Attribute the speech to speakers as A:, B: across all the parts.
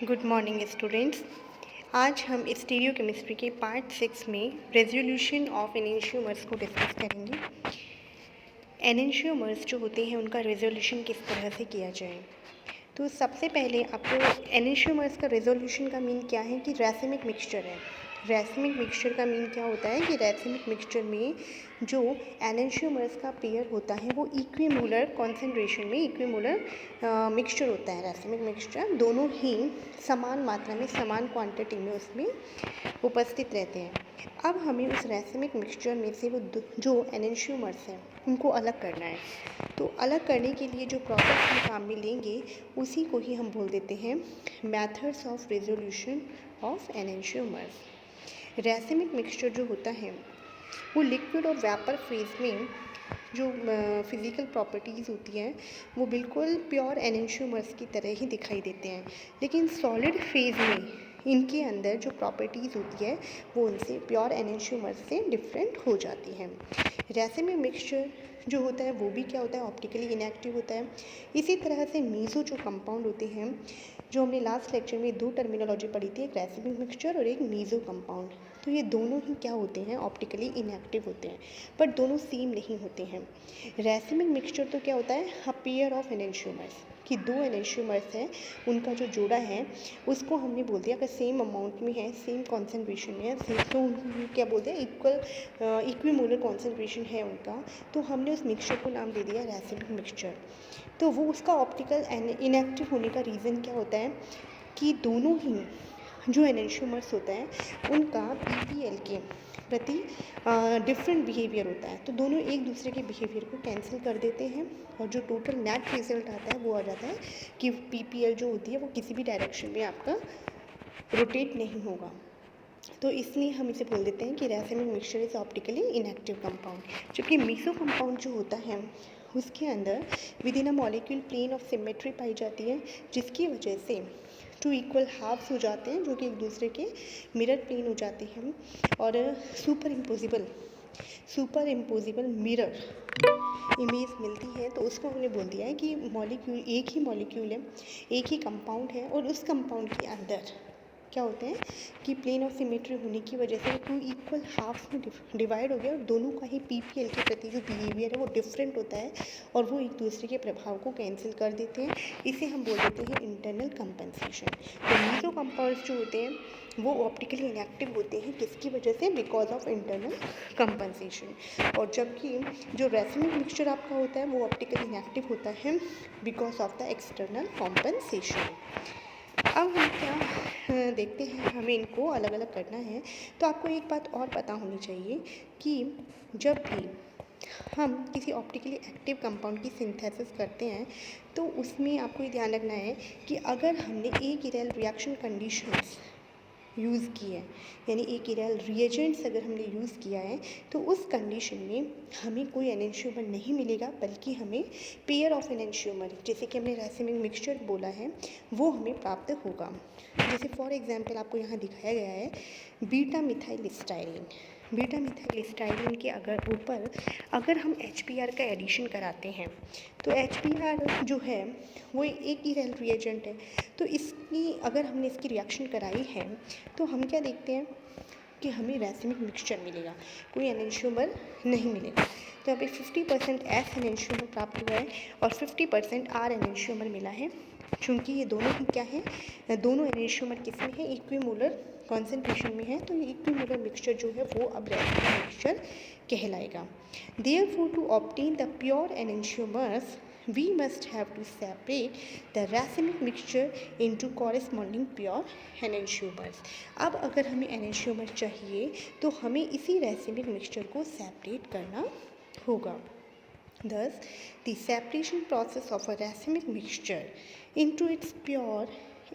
A: Good morning students. आज हम stereo chemistry के पार्ट 6 में रेजोल्यूशन ऑफ एनेंशियोमर्स को डिस्कस करेंगे। एनेंशियोमर्स जो होते हैं उनका रेजोल्यूशन किस तरह से किया जाए। तो सबसे पहले आपको एनेंशियोमर्स का रेजोल्यूशन का मीन क्या है कि रैसिमिक मिक्सचर है। रैसिमिक मिक्सचर का मीन क्या होता है कि रैसिमिक मिक्सचर में जो एनेंशियोमर्स का पेयर होता है वो इक्विमोलर कॉन्सेंट्रेशन में इक्विमोलर मिक्सचर होता है। रैसिमिक मिक्सचर दोनों ही समान मात्रा में समान क्वांटिटी में उसमें उपस्थित रहते हैं। अब हमें उस रैसिमिक मिक्सचर में से वो जो एनेंशियोमर्स हैं उनको अलग करना है। तो अलग करने के लिए जो प्रोसेस हम काम में लेंगे उसी को ही हम बोल देते हैं methods of resolution of enantiomers. Racemic mixture जो होता है वो लिक्विड और वेपर फेज में जो फिज़िकल प्रॉपर्टीज़ होती हैं वो बिल्कुल प्योर एनेंशियोमर्स की तरह ही दिखाई देते हैं, लेकिन सॉलिड फेज में इनके अंदर जो प्रॉपर्टीज़ होती है वो उनसे प्योर एनेंशियोमर्स से डिफरेंट हो जाती हैं। रैसिमिक मिक्सचर जो होता है वो भी क्या होता है, ऑप्टिकली इनएक्टिव होता है। इसी तरह से मीसो जो कंपाउंड होते हैं, जो हमने लास्ट लेक्चर में दो टर्मिनोलॉजी पढ़ी थी, एक रैसिमिक मिक्सचर और एक मीसो कंपाउंड, तो ये दोनों ही क्या होते हैं, ऑप्टिकली इनएक्टिव होते हैं, बट दोनों सेम नहीं होते हैं। रैसिमिक मिक्सचर तो क्या होता है, अ पेयर ऑफ एनेंशियोमर्स, कि दो एनेंशियोमर्स हैं उनका जो जोड़ा है उसको हमने बोल दिया अगर सेम अमाउंट में है, सेम कॉन्सेंट्रेशन में है, तो उनको क्या बोलते हैं, इक्विमोलर कॉन्सेंट्रेशन है उनका, तो हमने उस मिक्सचर को नाम दे दिया रैसिमिक मिक्सचर। तो वो उसका ऑप्टिकल इनएक्टिव होने का रीज़न क्या होता है कि दोनों ही जो एनेंशियोमर्स होता है उनका पीपीएल के प्रति डिफरेंट बिहेवियर होता है, तो दोनों एक दूसरे के बिहेवियर को कैंसिल कर देते हैं और जो टोटल नेट रिजल्ट आता है वो आ जाता है कि पीपीएल जो होती है वो किसी भी डायरेक्शन में आपका रोटेट नहीं होगा। तो इसलिए हम इसे बोल देते हैं कि racemic mixture is optically inactive compound. जबकि मीसो कंपाउंड जो होता है उसके अंदर within a molecule plane of symmetry पाई जाती है, जिसकी वजह से टू इक्वल हाफ्स हो जाते हैं जो कि एक दूसरे के मिरर प्लेन हो जाते हैं और सुपर इम्पोजिबल मिरर इमेज मिलती है। तो उसको हमने बोल दिया है कि मॉलिक्यूल एक ही मॉलिक्यूल है, एक ही कंपाउंड है और उस कंपाउंड के अंदर क्या होते हैं कि प्लेन ऑफ सिमेट्री होने की वजह से टू इक्वल हाफ में डिवाइड हो गया और दोनों का ही पीपीएल के प्रति जो बिहेवियर है वो डिफरेंट होता है और वो एक दूसरे के प्रभाव को कैंसिल कर देते हैं। इसे हम बोल देते हैं इंटरनल कंपनसेशन। तो मीसो कंपाउंड्स जो होते हैं वो ऑप्टिकली इनएक्टिव होते हैं, किसकी वजह से, बिकॉज ऑफ इंटरनल कंपनसेशन। और जबकि जो रैसिमिक मिक्सचर आपका होता है वो ऑप्टिकली इनएक्टिव होता है because of the external compensation. अब हम क्या देखते हैं, हमें इनको अलग अलग करना है। तो आपको एक बात और पता होनी चाहिए कि जब भी हम किसी ऑप्टिकली एक्टिव कंपाउंड की सिंथेसिस करते हैं तो उसमें आपको ये ध्यान रखना है कि अगर हमने एक इरेल रिएक्शन कंडीशंस यूज़ की है, यानी एक इरेल रिएजेंट्स अगर हमने यूज़ किया है तो उस कंडीशन में हमें कोई एनेंशियोमर नहीं मिलेगा, बल्कि हमें पेयर ऑफ एनेंशियोमर, जैसे कि हमने रैसिमिक मिक्सचर बोला है, वो हमें प्राप्त होगा। जैसे फॉर एग्जांपल आपको यहाँ दिखाया गया है beta methyl styrene. Beta methyl styrene के ऊपर अगर हम HBr का एडिशन कराते हैं तो HBr जो है वो एक इरेल रिएजेंट है, तो इसकी अगर हमने इसकी रिएक्शन कराई है तो हम क्या देखते हैं कि हमें रैसिमिक मिक्सचर मिलेगा, कोई एनेंशियोमर नहीं मिलेगा। तो यहाँ पे 50% एस एनेंशियोमर प्राप्त हुआ है और 50% आर एनेंशियोमर मिला है, क्योंकि ये दोनों ही क्या है, दोनों एनेंशियोमर किसमें है, इक्विमोलर कॉन्सेंट्रेशन में है। तो ये इक्विमोलर मिक्सचर जो है वो अब रैसिमिक मिक्सचर कहलाएगा। Therefore to obtain the pure enantiomers we must have to separate the racemic mixture into corresponding pure enantiomers। अब अगर हमें एनेंशियोमर चाहिए तो हमें इसी रैसिमिक मिक्सचर को सेपरेट करना होगा। Thus, the separation process of a racemic mixture into its pure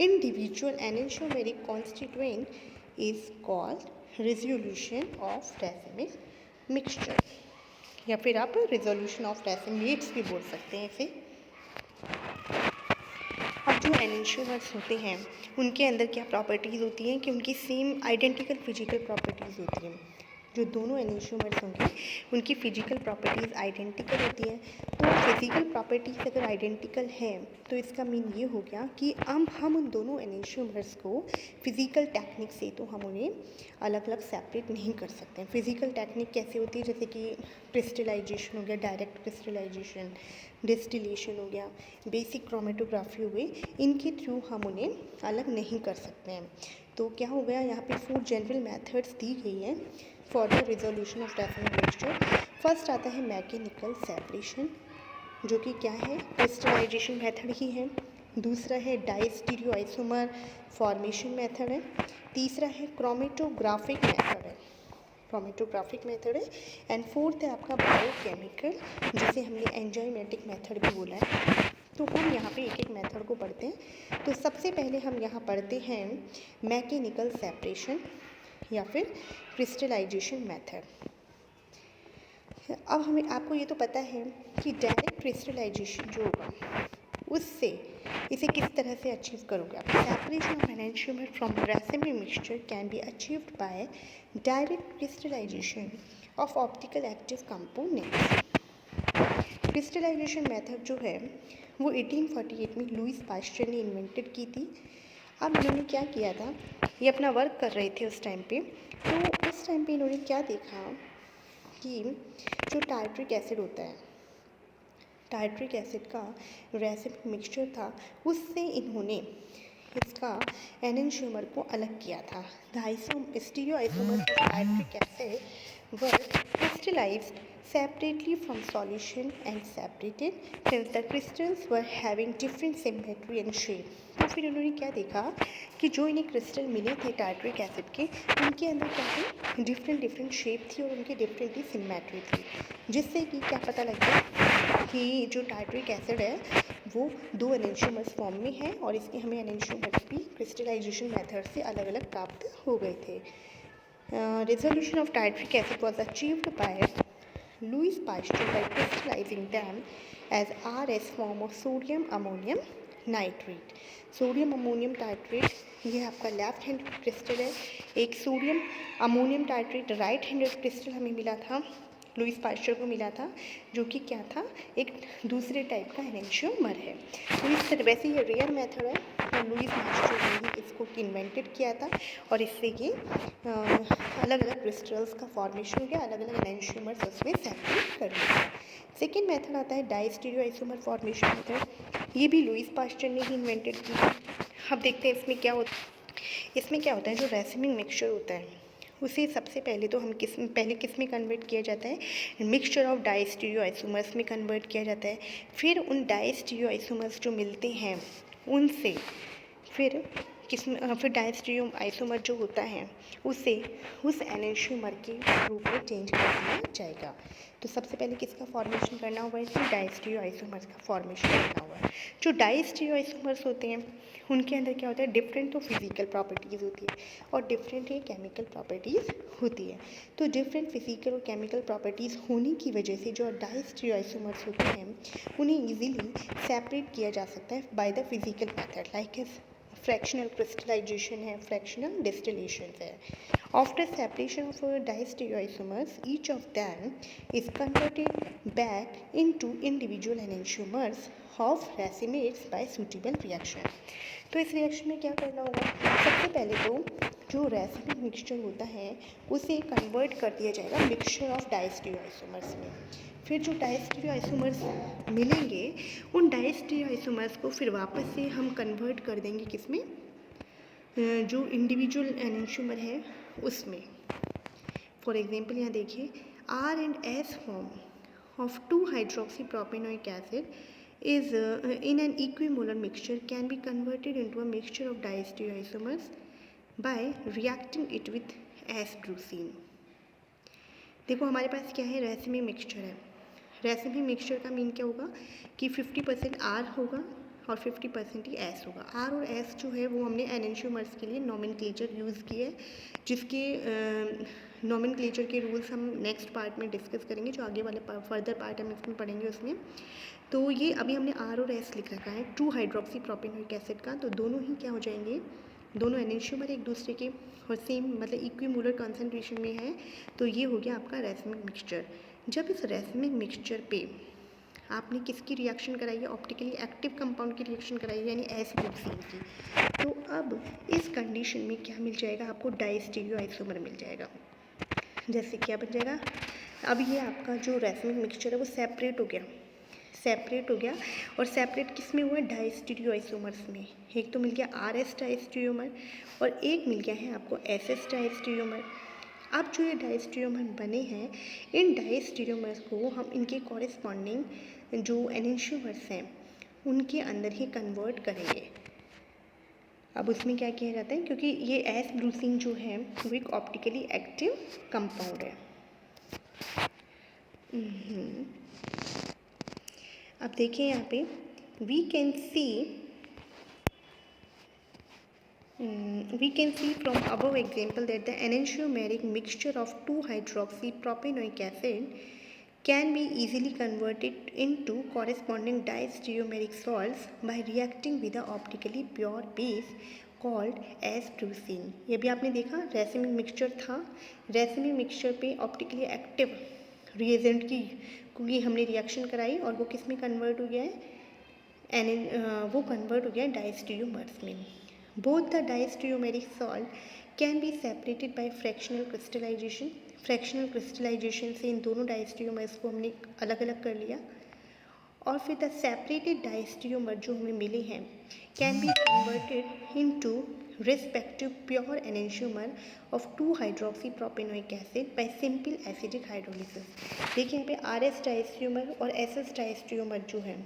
A: individual enantiomeric constituent is called resolution of racemic mixture, या फिर आप रिजोल्यूशन ऑफ रैसिमेट्स भी बोल सकते हैं इसे। अब जो एनेंशियोमर्स होते हैं उनके अंदर क्या प्रॉपर्टीज़ होती हैं कि उनकी सेम आइडेंटिकल फिजिकल प्रॉपर्टीज़ होती हैं। जो दोनों एनेंशियोमर्स होंगे उनकी फ़िज़िकल प्रॉपर्टीज़ आइडेंटिकल होती हैं। तो फिज़िकल प्रॉपर्टीज़ अगर आइडेंटिकल हैं तो इसका मीन ये हो गया कि हम उन दोनों एनेंशियोमर्स को फ़िज़िकल टेक्निक से तो हम उन्हें अलग अलग सेपरेट नहीं कर सकते हैं। फ़िज़िकल टेक्निक कैसे होती है, जैसे कि क्रिस्टलाइजेशन हो गया, डायरेक्ट क्रिस्टलाइजेशन, डिस्टिलेशन हो गया, बेसिक क्रोमेटोग्राफी हो गई, इनके थ्रू हम उन्हें अलग नहीं कर सकते हैं। तो क्या हो गया, यहाँ पे 4 जनरल मेथड्स दी गई हैं for the resolution of racemic mixture. First आता है मैकेनिकल सेपरेशन, जो कि क्या है, क्रिस्टलाइजेशन मेथड ही है। दूसरा है डाइस्टीरियोआइसोमर फॉर्मेशन मेथड है। तीसरा है क्रोमेटोग्राफिक मेथड है, क्रोमेटोग्राफिक मेथड है। एंड फोर्थ है आपका बायोकेमिकल, जिसे हमने एंजाइमेटिक मेथड भी बोला है। तो हम यहाँ पे एक एक मेथड को पढ़ते हैं। तो सबसे पहले हम यहाँ पढ़ते हैं मैकेनिकल सेपरेशन या फिर क्रिस्टलाइजेशन मेथड। अब हमें आपको ये तो पता है कि डायरेक्ट क्रिस्टलाइजेशन जो होगा उससे इसे किस तरह से अचीव करोगे आप। Separation of enantiomer from racemic mixture can be achieved by direct crystallization of optical active components. Crystallization method जो है वो 1848 में लुईस पास्चर ने इन्वेंटेड की थी। अब इन्होंने क्या किया था, ये अपना वर्क कर रहे थे उस टाइम पे। तो उस टाइम पे इन्होंने क्या देखा कि जो टार्ट्रिक एसिड होता है, टार्ट्रिक एसिड का रैसिमिक मिक्सचर था, उससे इन्होंने इसका एनेंशियोमर को अलग किया था। The stereoisomers of tartaric acid were crystallized separately from solution and separated since the crystals were having different symmetry and shape। तो फिर उन्होंने क्या देखा कि जो इन्हें क्रिस्टल मिले थे टार्ट्रिक एसिड के, उनके अंदर क्या थे, डिफरेंट शेप थी और उनकी डिफरेंट ही सिमेट्री थी, जिससे कि क्या पता लग गया कि जो टार्ट्रिक एसिड है वो 2 एनेंशियोमर्स फॉर्म में है और इसके हमें एनेंशियोमर्स भी क्रिस्टलाइजेशन मेथड से अलग अलग प्राप्त हो गए थे। Resolution of tartric acid was achieved by Louis Pasteur by crystallizing them as RS form of sodium ammonium nitrate। Sodium ammonium titrate ये आपका लेफ्ट हैंड क्रिस्टल है, एक sodium ammonium titrate right handed crystal हमें मिला था, Lewis pasture को मिला था, जो कि क्या था, एक दूसरे टाइप का एनेंशियोमर है। तो इस तरह वैसे ये रेयर मेथड है, तो लुईस पास्चर ने ही इसको इन्वेंटेड किया था और इससे ये अलग अलग क्रिस्टल्स का फॉर्मेशन हो गया, अलग अलग एनेंशियोमर्स उसमें सेपरेट कर दिया। सेकेंड मेथड आता है डाइस्टीरियोआइसोमर फॉर्मेशन मेथड, ये भी लुईस पास्चर ने ही इन्वेंटेड की है। अब देखते हैं इसमें क्या होता है, जो रैसिमिक मिक्सचर होता है उसे सबसे पहले तो हम किस में कन्वर्ट किया जाता है, मिक्सचर ऑफ डाइस्टीरियोआइसोमर्स में कन्वर्ट किया जाता है। फिर उन डाइस्टीरियोआइसोमर्स जो मिलते हैं उनसे फिर डाइस्टीरियो आइसोमर जो होता है उसे उस एनेंशियोमर के रूप में चेंज कर दिया जाएगा। तो सबसे पहले किसका फॉर्मेशन करना होगा, इसमें डाइस्टीरियो आइसोमर्स का फॉर्मेशन करना होगा। जो डाइस्टीरियो आइसोमर्स होते हैं उनके अंदर क्या होता है, डिफरेंट तो फिजिकल प्रॉपर्टीज़ होती है और डिफरेंट ही केमिकल प्रॉपर्टीज़ होती है। तो डिफरेंट फिजिकल और केमिकल प्रॉपर्टीज़ होने की वजह से जो डाइस्टीरियो आइसोमर्स होते हैं उन्हें ईजिली सेपरेट किया जा सकता है by the physical method, like fractional crystallization है, फ्रैक्शनल डिस्टिलेशन है। After separation of diastereoisomers each of them is converted back into individual enantiomers of racemates by suitable reaction. तो इस रिएक्शन में क्या करना होगा, सबसे पहले तो जो रैसिमिक मिक्सचर होता है उसे कन्वर्ट कर दिया जाएगा मिक्सचर ऑफ डाइस्टीरियोआइसोमर्स में। फिर जो डाइस्टीरियोआइसोमर्स मिलेंगे उन डाइस्टीरियोआइसोमर्स को फिर वापस से हम कन्वर्ट कर देंगे किसमें, जो इंडिविजुअल एनेंशियोमर है उसमें। फॉर एग्जांपल यहाँ देखिए, R and S form of 2-hydroxypropanoic acid is in an equimolar mixture can be converted into a mixture of diastereoisomers by reacting it with S-brucine। देखो हमारे पास क्या है, रैसिमिक मिक्सचर है। रैसिमिक मिक्सचर का मीन क्या होगा कि 50% R होगा और 50% ही S होगा। R और S जो है वो हमने एनेंशियोमर्स के लिए नोमेनक्लेचर यूज़ किया है, जिसके नोमेनक्लेचर के रूल्स हम नेक्स्ट पार्ट में डिस्कस करेंगे, जो आगे वाले फर्दर पार्ट हम इसमें पढ़ेंगे उसमें। तो ये अभी हमने R और S लिख रखा है 2-हाइड्रोक्सीप्रोपेनोइक एसिड का, तो दोनों ही क्या हो जाएंगे, दोनों एनेंशियोमर एक दूसरे के और सेम मतलब इक्विमोलर कॉन्सेंट्रेशन में है, तो ये हो गया आपका रेसमिक मिक्सचर। जब इस रेसमिक मिक्सचर पे आपने किसकी रिएक्शन कराई है, ऑप्टिकली एक्टिव कंपाउंड की रिएक्शन कराई है, यानी S-ग्रुप्सीन की, तो अब इस कंडीशन में क्या मिल जाएगा आपको, डाइस्टीरियो आइसोमर मिल जाएगा। जैसे क्या बन जाएगा, अब ये आपका जो रेसमिक मिक्सचर है वो सेपरेट हो गया और सेपरेट किस में हुआ है, डाइस्टीरियो आइसोमर्स में। एक तो मिल गया RS डाइस्टीरियोमर और एक मिल गया है आपको SS डाइस्टीरियोमर। अब जो ये डाइस्टीरियोमर बने हैं, इन डाइस्टीरियोमर्स को हम इनके कॉरेस्पॉन्डिंग जो एनेंशियोमर्स हैं उनके अंदर ही कन्वर्ट करेंगे। अब उसमें क्या किया जाता है, क्योंकि ये S-ब्रूसीन जो है वो एक ऑप्टिकली एक्टिव कंपाउंड है। अब देखिए यहाँ पे we can see from above example that the enantiomeric mixture of 2-hydroxypropanoic acid can be easily converted into corresponding diastereomeric salts by reacting with the optically pure base called S-ब्रूसीन। ये भी आपने देखा, racemic mixture था, racemic mixture पे optically active reagent की क्योंकि हमने reaction कराई और वो किस में कन्वर्ट हो गया है, वो कन्वर्ट हो गया है डाइस्टीरियोमर्स में। Both the diastereomeric salt can be separated by fractional crystallization. Fractional crystallization से इन दोनों डाइस्टीरियोमर्स को हमने अलग अलग कर लिया और फिर द सेपरेटेड डाइस्टीरियोमर जो हमें मिले हैं can be converted into respective pure enantiomer of 2-hydroxypropanoic acid by simple acidic hydrolysis। देखिए यहाँ पे RS डाइस्टीरियोमर और SS डाइस्टीरियोमर जो है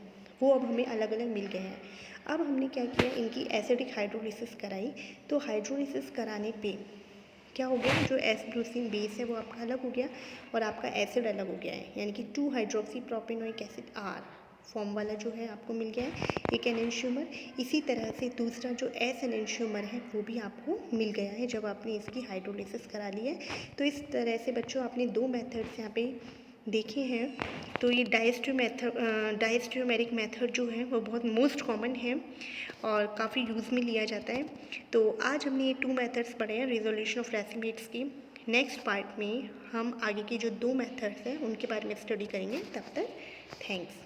A: वो अब हमें अलग अलग मिल गए हैं। अब हमने क्या किया, इनकी एसिडिक हाइड्रोलिसिस कराई, तो हाइड्रोलिसिस कराने पे क्या हो गया, जो S-ब्रूसीन बेस है वो आपका अलग हो गया और आपका एसिड अलग हो गया है, यानी कि 2-हाइड्रोक्सीप्रोपेनोइक एसिड R फॉर्म वाला जो है आपको मिल गया है एक एनेंशियोमर। इसी तरह से दूसरा जो S एनेंशियोमर है वो भी आपको मिल गया है जब आपने इसकी हाइड्रोलिसिस करा ली है। तो इस तरह से बच्चों आपने दो मेथड्स यहाँ पे देखे हैं। तो ये डाइस्टीरियोमेरिक मेथड जो है वो बहुत मोस्ट कॉमन है और काफ़ी यूज़ में लिया जाता है। तो आज हमने ये 2 मेथड्स पढ़े हैं रिजोल्यूशन ऑफ रेसिमेट्स की। नेक्स्ट पार्ट में हम आगे की जो 2 मेथड्स हैं उनके बारे में स्टडी करेंगे। तब तक थैंक्स।